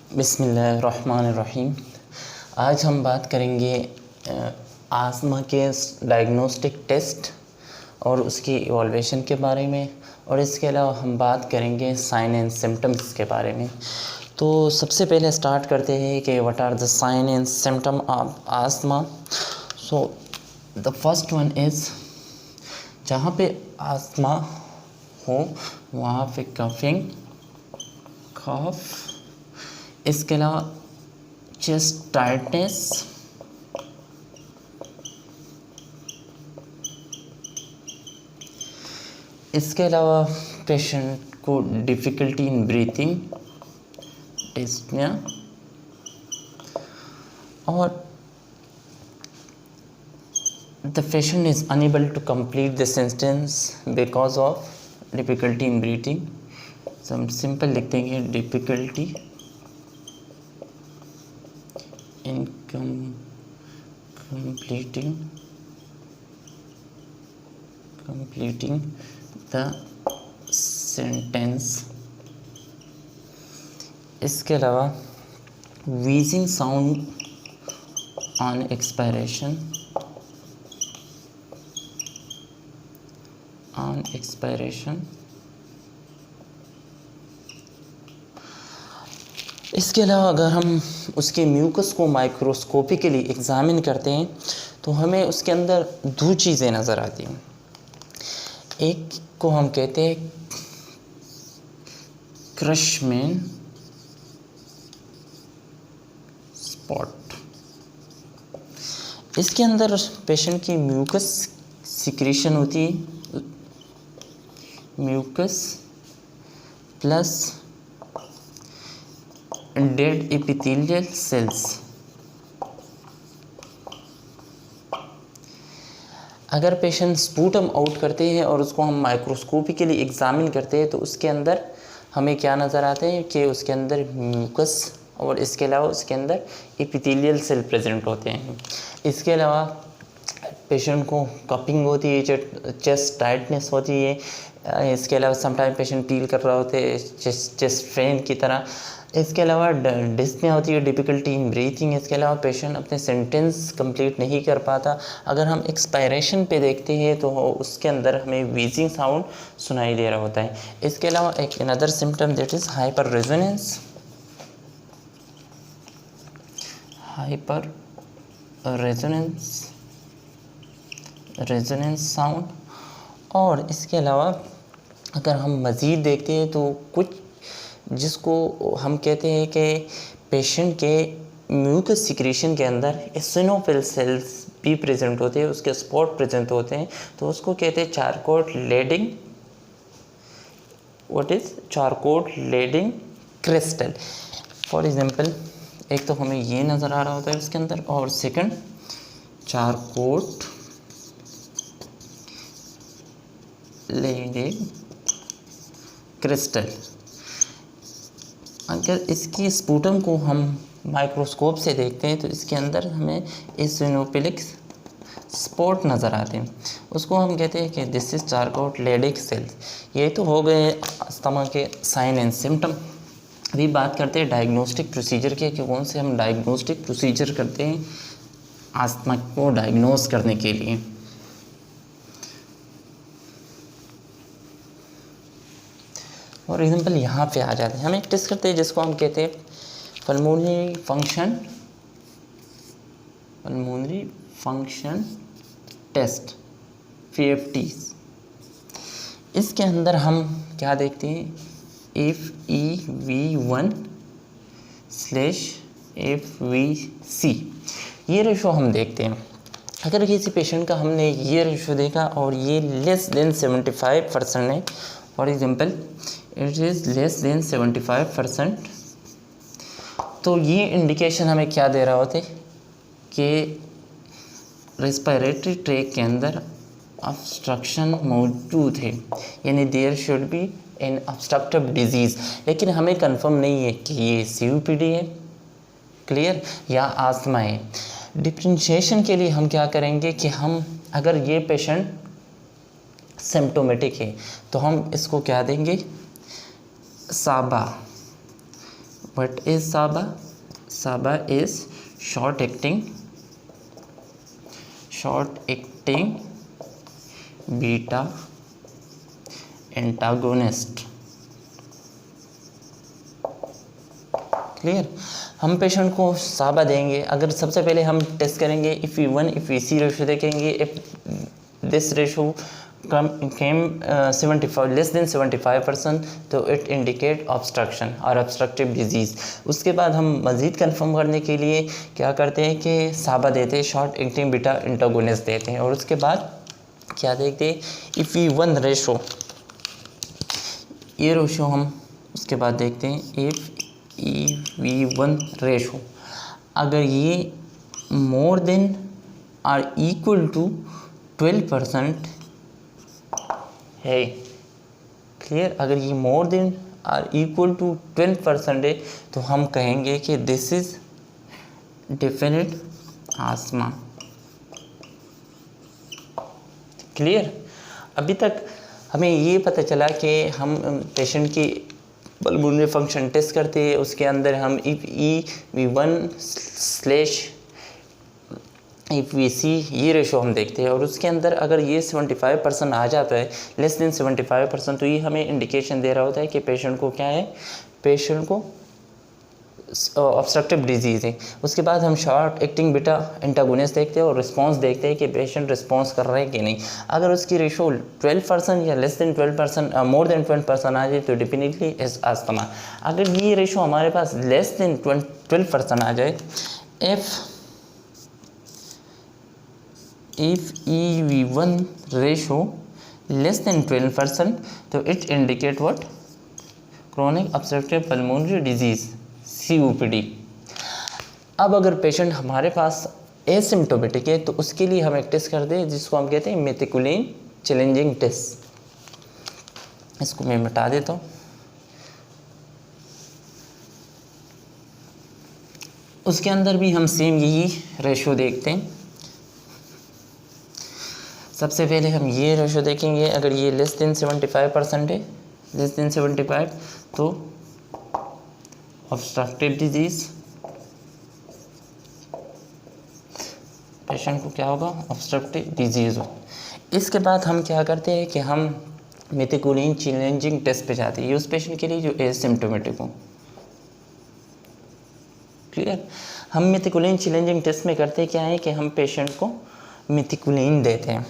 बिस्मिल्लाहिर्रहमानिर्रहीम। आज हम बात करेंगे आस्मा के डायग्नोस्टिक टेस्ट और उसकी इवॉल्यूशन के बारे में, और इसके अलावा हम बात करेंगे साइन एंड सिम्टम्स के बारे में। तो सबसे पहले स्टार्ट करते हैं कि what are the sign and symptom of asthma. So the first one is, जहाँ पे आस्मा हो वहाँ पे कफिंग, कफ, इसके अलावा चेस्ट टाइटनेस, इसके अलावा पेशेंट को डिफ़िकल्टी इन ब्रीथिंग, डिस्पनिया, और the patient is unable to complete the sentence because of difficulty in breathing. So हम सिंपल लिख देंगे difficulty in completing the sentence. इसके अलावा wheezing sound on expiration, इसके अलावा अगर हम उसके म्यूकस को माइक्रोस्कोपिकली एग्ज़ामिन करते हैं तो हमें उसके अंदर दो चीज़ें नज़र आती हैं। एक को हम कहते हैं क्रशमैन स्पॉट। इसके अंदर पेशेंट की म्यूकस सिक्रीशन होती है, mucus plus dead epithelial cells. अगर पेशेंट स्पूटम आउट करते हैं और उसको हम माइक्रोस्कोपिकली एग्ज़ामिन करते हैं तो उसके अंदर हमें क्या नज़र आता है कि उसके अंदर म्यूकस और इसके अलावा उसके अंदर एपिथेलियल सेल प्रेजेंट होते हैं। इसके अलावा पेशेंट को कपिंग होती है, चेस्ट टाइटनेस होती है। इसके अलावा समटाइम पेशेंट फील कर रहा होते हैं चेस्ट पेन की तरह। इसके अलावा डिस्पनिया होती है, डिफ़िकल्टी इन ब्रीथिंग। इसके अलावा पेशेंट अपने सेंटेंस कंप्लीट नहीं कर पाता। अगर हम एक्सपायरेशन पे देखते हैं तो उसके अंदर हमें व्हीजिंग साउंड सुनाई दे रहा होता है। इसके अलावा एक another symptom that is hyper resonance sound. और इसके अलावा अगर हम मज़ीद देखते हैं तो कुछ जिसको हम कहते हैं कि पेशेंट के म्यूकस सिक्रीशन के अंदर एसिनोफिल सेल्स भी प्रेजेंट होते हैं, उसके स्पॉट प्रेजेंट होते हैं, तो उसको कहते हैं Charcot Leyden. What is Charcot Leyden crystal? For example, एक तो हमें ये नज़र आ रहा होता है उसके अंदर, और सेकंड चारकोट लेडिंग क्रिस्टल। अगर इसकी स्पूटम को हम माइक्रोस्कोप से देखते हैं तो इसके अंदर हमें एसिनोफिलिक स्पॉट नज़र आते हैं। उसको हम कहते हैं कि this is Charcot Leydig cells. ये तो हो गए अस्थमा के साइन एंड सिम्टम। अभी बात करते हैं डायग्नोस्टिक प्रोसीजर के कि कौन से हम डायग्नोस्टिक प्रोसीजर करते हैं अस्थमा को डायग्नोस करने के लिए। फॉर एग्जांपल यहाँ पे आ जाते हैं, हम एक टेस्ट करते हैं जिसको हम कहते हैं पल्मोनरी फंक्शन टेस्ट, PFT। इसके अंदर हम क्या देखते हैं, FEV1/FVC, ये रेशो हम देखते हैं। अगर किसी पेशेंट का हमने ये रेशो देखा और ये लेस देन 75% है, for example it is less than 75%, तो ये इंडिकेशन हमें क्या दे रहा होता है कि रेस्पिरेटरी ट्रैक के अंदर ऑब्स्ट्रक्शन मौजूद है, यानी there should be an obstructive disease. लेकिन हमें कंफर्म नहीं है कि ये COPD है, क्लियर, या आस्थमा है। डिफरेंशिएशन के लिए हम क्या करेंगे कि हम अगर ये पेशेंट सिम्टोमेटिक है तो हम इसको क्या देंगे, साबा व्हाट इज साबा? साबा is short acting beta antagonist. Clear? हम पेशेंट को साबा देंगे। अगर सबसे पहले हम टेस्ट करेंगे FE1 FVC रेशो देखेंगे। If this ratio came 75 less than 75% तो इट इंडिकेट ऑब्स्ट्रक्शन और ऑब्स्ट्रक्टिव डिजीज़। उसके बाद हम मज़ीद कंफर्म करने के लिए क्या करते हैं कि साबा देते हैं, शॉर्ट एक्टिंग बीटा एंटागोनिस्ट देते हैं। और उसके बाद क्या देखते हैं? FE1 रेशो, ये रेशो हम उसके बाद देखते हैं। FEV1 रेशो अगर ये more than or equal to 12% है, क्लियर? अगर ये more than or equal to 12% है तो हम कहेंगे कि this is definite asthma. Clear? अभी तक हमें ये पता चला कि हम पेशेंट की पल्मोनरी फंक्शन टेस्ट करते हैं, उसके अंदर हम FEV1/FVC ये रेशो हम देखते हैं। और उसके अंदर अगर ये 75% आ जाता है, लेस देन 75%, तो ये हमें इंडिकेशन दे रहा होता है कि पेशेंट को क्या है, पेशेंट को ऑब्स्ट्रक्टिव डिजीज़ है। उसके बाद हम शॉर्ट एक्टिंग बीटा एंटागोनिस्ट देखते हैं और रिस्पांस देखते हैं कि पेशेंट रिस्पांस कर रहे हैं कि नहीं। अगर उसकी रेशो 12% या लेस देन 12%, मोर देन 12% आ जाए तो डेफिनेटली इज अस्थमा। अगर ये रेशो हमारे पास लेस देन 12% आ जाए, if EV1 ratio less than 12%, तो it indicate what? Chronic obstructive pulmonary disease, COPD। अब अगर पेशेंट हमारे पास एसिम्प्टोमेटिक है तो उसके लिए हम एक टेस्ट करते हैं जिसको हम कहते हैं मेथिकुलिन चैलेंजिंग टेस्ट। इसको मैं मिटा देता हूँ। उसके अंदर भी हम सेम यही रेशो देखते हैं। सबसे पहले हम ये रेशो देखेंगे। अगर ये लेस देन 75% है, लेस देन 75, तो ऑब्स्ट्रक्टिव डिजीज़, पेशेंट को क्या होगा? ऑब्स्ट्रक्टिव डिजीज़ हो। इसके बाद हम क्या करते हैं कि हम मेथिकुलिन चैलेंजिंग टेस्ट पे जाते हैं, ये उस पेशेंट के लिए जो एसिम्प्टोमेटिक हो। क्लियर? हम मेथिकुलिन चैलेंजिंग टेस्ट में करते क्या है कि हम पेशेंट को मेथिकुलिन देते हैं।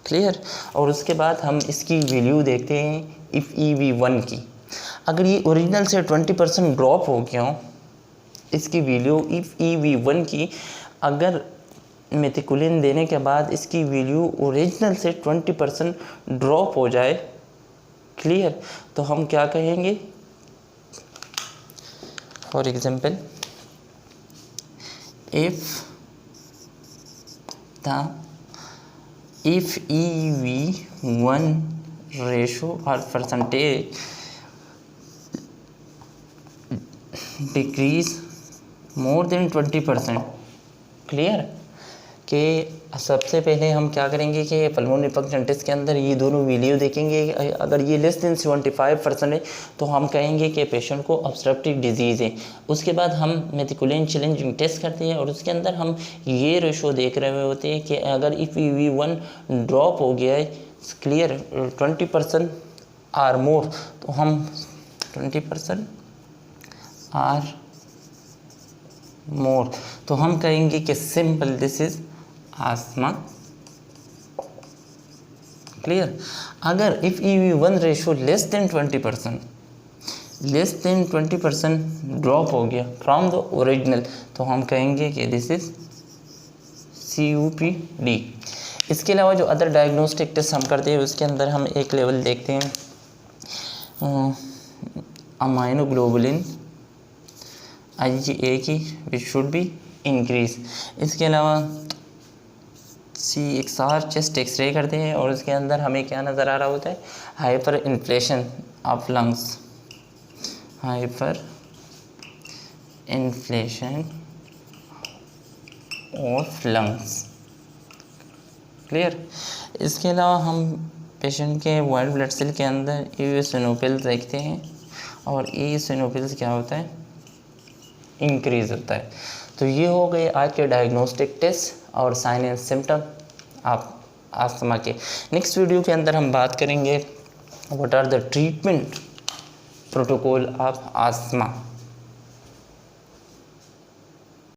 क्लियर? और उसके बाद हम इसकी वैल्यू देखते हैं FEV1 की। अगर ये ओरिजिनल से 20% ड्रॉप हो गया हो, इसकी वैल्यू FEV1 की, अगर मेथिकुलिन देने के बाद इसकी वैल्यू ओरिजिनल से 20% ड्रॉप हो जाए, क्लियर, तो हम क्या कहेंगे? For example, if FEV1 ratio और percentage decrease more than 20%, clear, कि सबसे पहले हम क्या करेंगे कि पल्मोनरी फंक्शन टेस्ट के अंदर ये दोनों वैल्यू देखेंगे। अगर ये लेस देन 75% है तो हम कहेंगे कि पेशेंट को ऑब्स्ट्रक्टिव डिजीज़ है। उसके बाद हम मेथिकुलिन चैलेंजिंग टेस्ट करते हैं और उसके अंदर हम ये रेशो देख रहे होते हैं कि अगर FEV1 ड्रॉप हो गया है, क्लियर, 20% आर मोर, तो हम 20% आर मोर, तो हम कहेंगे कि simple this is asthma. Clear? अगर FEV1 ratio less than 20% drop हो गया फ्रॉम द ओरिजिनल, तो हम कहेंगे कि दिस इज COPD। इसके अलावा जो अदर डायग्नोस्टिक टेस्ट हम करते हैं उसके अंदर हम एक लेवल देखते हैं अमाइनोग्लोबुलिन IgA की, विच शुड बी इंक्रीज। इसके अलावा CXR चेस्ट एक्सरे करते हैं और उसके अंदर हमें क्या नज़र आ रहा होता है? Hyper inflation of lungs, hyper inflation of lungs. Clear? इसके अलावा हम पेशेंट के वाइट ब्लड सेल के अंदर eosinophils देखते हैं और ईसिनोफिल्स क्या होता है, इंक्रीज होता है। तो ये हो गए आज के डायग्नोस्टिक टेस्ट और साइन एंड सिम्टम आप आस्थमा के। नेक्स्ट वीडियो के अंदर हम बात करेंगे what are the treatment protocol of asthma.